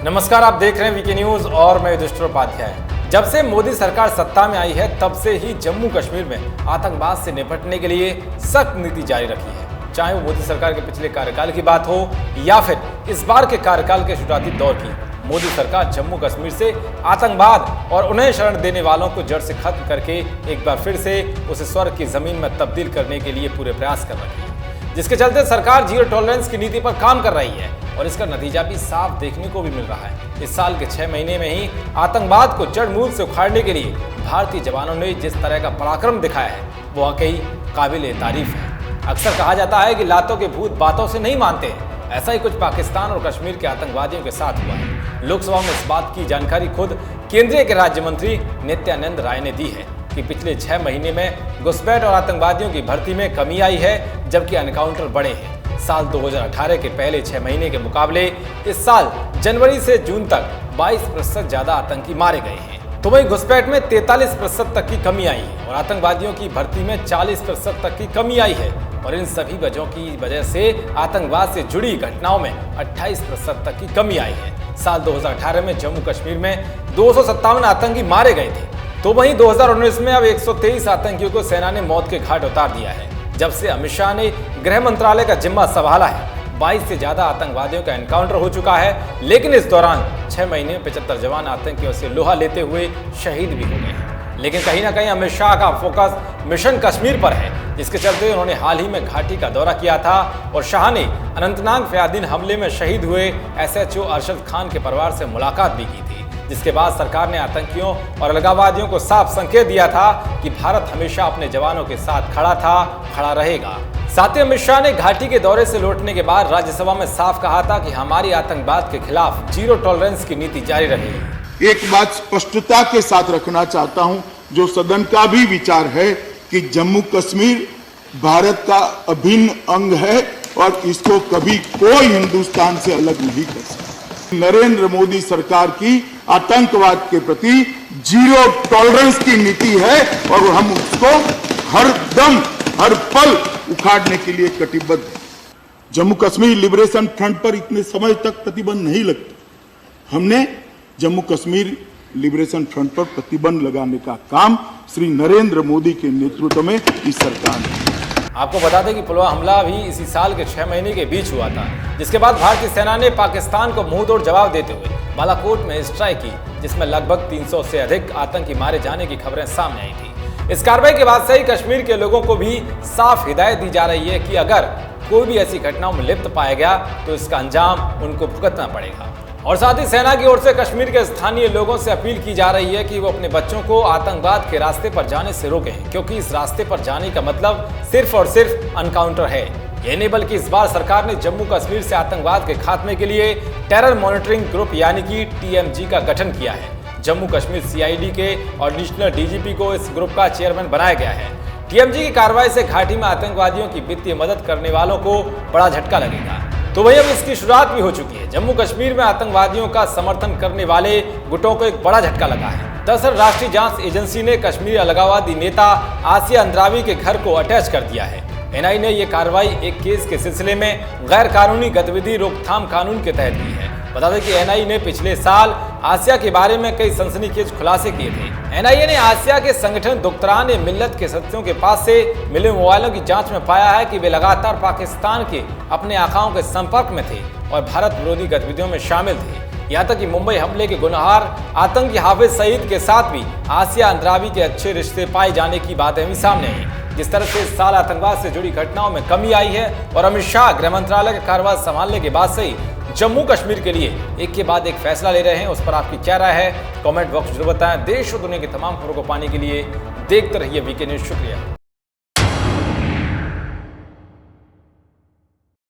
नमस्कार, आप देख रहे हैं वीके न्यूज और मैं युधिष्ठिर उपाध्याय। जब से मोदी सरकार सत्ता में आई है तब से ही जम्मू कश्मीर में आतंकवाद से निपटने के लिए सख्त नीति जारी रखी है। चाहे वो मोदी सरकार के पिछले कार्यकाल की बात हो या फिर इस बार के कार्यकाल के शुरुआती दौर की, मोदी सरकार जम्मू कश्मीर से आतंकवाद और उन्हें शरण देने वालों को जड़ से खत्म करके एक बार फिर से उसे स्वर्ग की जमीन में तब्दील करने के लिए पूरे प्रयास कर रही है, जिसके चलते सरकार जीरो टॉलरेंस की नीति पर काम कर रही है और इसका नतीजा भी साफ देखने को भी मिल रहा है। इस साल के 6 महीने में ही आतंकवाद को जड़ मूल से उखाड़ने के लिए भारतीय जवानों ने जिस तरह का पराक्रम दिखाया है वो वाकई काबिल तारीफ है। अक्सर कहा जाता है कि लातों के भूत बातों से नहीं मानते हैं। ऐसा ही कुछ पाकिस्तान और कश्मीर के आतंकवादियों के साथ हुआ है। लोकसभा में इस बात की जानकारी खुद केंद्रीय के राज्य मंत्री नित्यानंद राय ने दी है कि पिछले 6 महीने में घुसपैठ और आतंकवादियों की भर्ती में कमी आई है, जबकि एनकाउंटर बढ़े हैं। साल 2018 के पहले 6 महीने के मुकाबले इस साल जनवरी से जून तक 22% ज्यादा आतंकी मारे गए हैं। तो वहीं घुसपैठ में 43% तक की कमी आई है और आतंकवादियों की भर्ती में 40% तक की कमी आई है। और इन सभी वजहों की वजह से आतंकवाद से जुड़ी घटनाओं में 28% तक की कमी आई है। साल 2018 में जम्मू कश्मीर में 257 आतंकी मारे गए थे, तो वहीं 2019 में अब 123 आतंकियों को सेना ने मौत के घाट उतार दिया है। जब से अमित शाह ने गृह मंत्रालय का जिम्मा संभाला है, 22 से ज्यादा आतंकवादियों का एनकाउंटर हो चुका है, लेकिन इस दौरान 6 महीने में 75 जवान आतंकियों से लोहा लेते हुए शहीद भी हो गए हैं। लेकिन कहीं ना कहीं अमित शाह का फोकस मिशन कश्मीर पर है, जिसके चलते उन्होंने हाल ही में घाटी का दौरा किया था और शाह ने अनंतनाग फयादीन हमले में शहीद हुए SHO अरशद खान के परिवार से मुलाकात भी की थी, जिसके बाद सरकार ने आतंकियों और अलगाववादियों को साफ संकेत दिया था कि भारत हमेशा अपने जवानों के साथ खड़ा था, खड़ा रहेगा। साथ ही अमित शाह ने घाटी के दौरे से लौटने के बाद राज्यसभा में साफ कहा था कि हमारी आतंकवाद के खिलाफ जीरो टॉलरेंस की नीति जारी रहेगी। एक बात स्पष्टता के साथ रखना चाहता हूं, जो सदन का भी विचार है कि जम्मू कश्मीर भारत का अभिन्न अंग है और इसको कभी कोई हिंदुस्तान से अलग नहीं कर सकता। नरेंद्र मोदी सरकार की आतंकवाद के प्रति जीरो टॉलरेंस की नीति है और हम उसको हर दम हर पल उखाड़ने के लिए कटिबद्ध हैं। जम्मू कश्मीर लिबरेशन फ्रंट पर इतने समय तक प्रतिबंध नहीं लगता। हमने जम्मू कश्मीर लिबरेशन फ्रंट पर प्रतिबंध लगाने का काम श्री नरेंद्र मोदी के नेतृत्व में इस सरकार ने। आपको बता दें कि पुलवामा हमला भी इसी साल के 6 महीने के बीच हुआ था, जिसके बाद भारतीय सेना ने पाकिस्तान को मुंहतोड़ जवाब देते हुए बालाकोट में स्ट्राइक की, जिसमें लगभग 300 से अधिक आतंकी मारे जाने की खबरें सामने आई थी। इस कार्रवाई के बाद से ही कश्मीर के लोगों को भी साफ हिदायत दी जा रही है कि अगर कोई भी ऐसी घटनाओं में लिप्त पाया गया तो इसका अंजाम उनको भुगतना पड़ेगा। और साथ ही सेना की ओर से कश्मीर के स्थानीय लोगों से अपील की जा रही है कि वो अपने बच्चों को आतंकवाद के रास्ते पर जाने से रोकें, क्योंकि इस रास्ते पर जाने का मतलब सिर्फ और सिर्फ एनकाउंटर है। ये नहीं बल्कि इस बार सरकार ने जम्मू कश्मीर से आतंकवाद के खात्मे के लिए टेरर मॉनिटरिंग ग्रुप यानी कि TMG का गठन किया है। जम्मू कश्मीर CID के और एडिशनल DGP को इस ग्रुप का चेयरमैन बनाया गया है। TMG की कार्रवाई से घाटी में आतंकवादियों की वित्तीय मदद करने वालों को बड़ा झटका लगेगा। तो वही अब इसकी शुरुआत भी हो चुकी है। जम्मू कश्मीर में आतंकवादियों का समर्थन करने वाले गुटों को एक बड़ा झटका लगा है। दरअसल राष्ट्रीय जांच एजेंसी ने कश्मीरी अलगाववादी नेता आसिया अंद्रावी के घर को अटैच कर दिया है। NIA ने यह कार्रवाई एक केस के सिलसिले में गैर कानूनी गतिविधि रोकथाम कानून के तहत की है। बता दें कि NIA ने पिछले साल आसिया के बारे में कई सनसनीखेज खुलासे किए थे। NIA ने आसिया के संगठन दुख्तरान मिल्लत के सदस्यों के पास से मिले मोबाइलों की जांच में पाया है कि वे लगातार पाकिस्तान के अपने आकाओं के संपर्क में थे और भारत विरोधी गतिविधियों में शामिल थे। यहाँ तक कि मुंबई हमले के गुनहगार आतंकी हाफिज सईद के साथ भी आसिया अंद्रावी के अच्छे रिश्ते पाए जाने की बातें भी सामने आई। जिस तरह से इस साल आतंकवाद से जुड़ी घटनाओं में कमी आई है और अमित शाह गृह मंत्रालय का कार्यभार संभालने के बाद से ही जम्मू कश्मीर के लिए एक के बाद एक फैसला ले रहे हैं, उस पर आपकी क्या राय है? कमेंट बॉक्स जरूर बताएं। देश और दुनिया की तमाम खबरों को पाने के लिए देखते रहिए वीके न्यूज। शुक्रिया।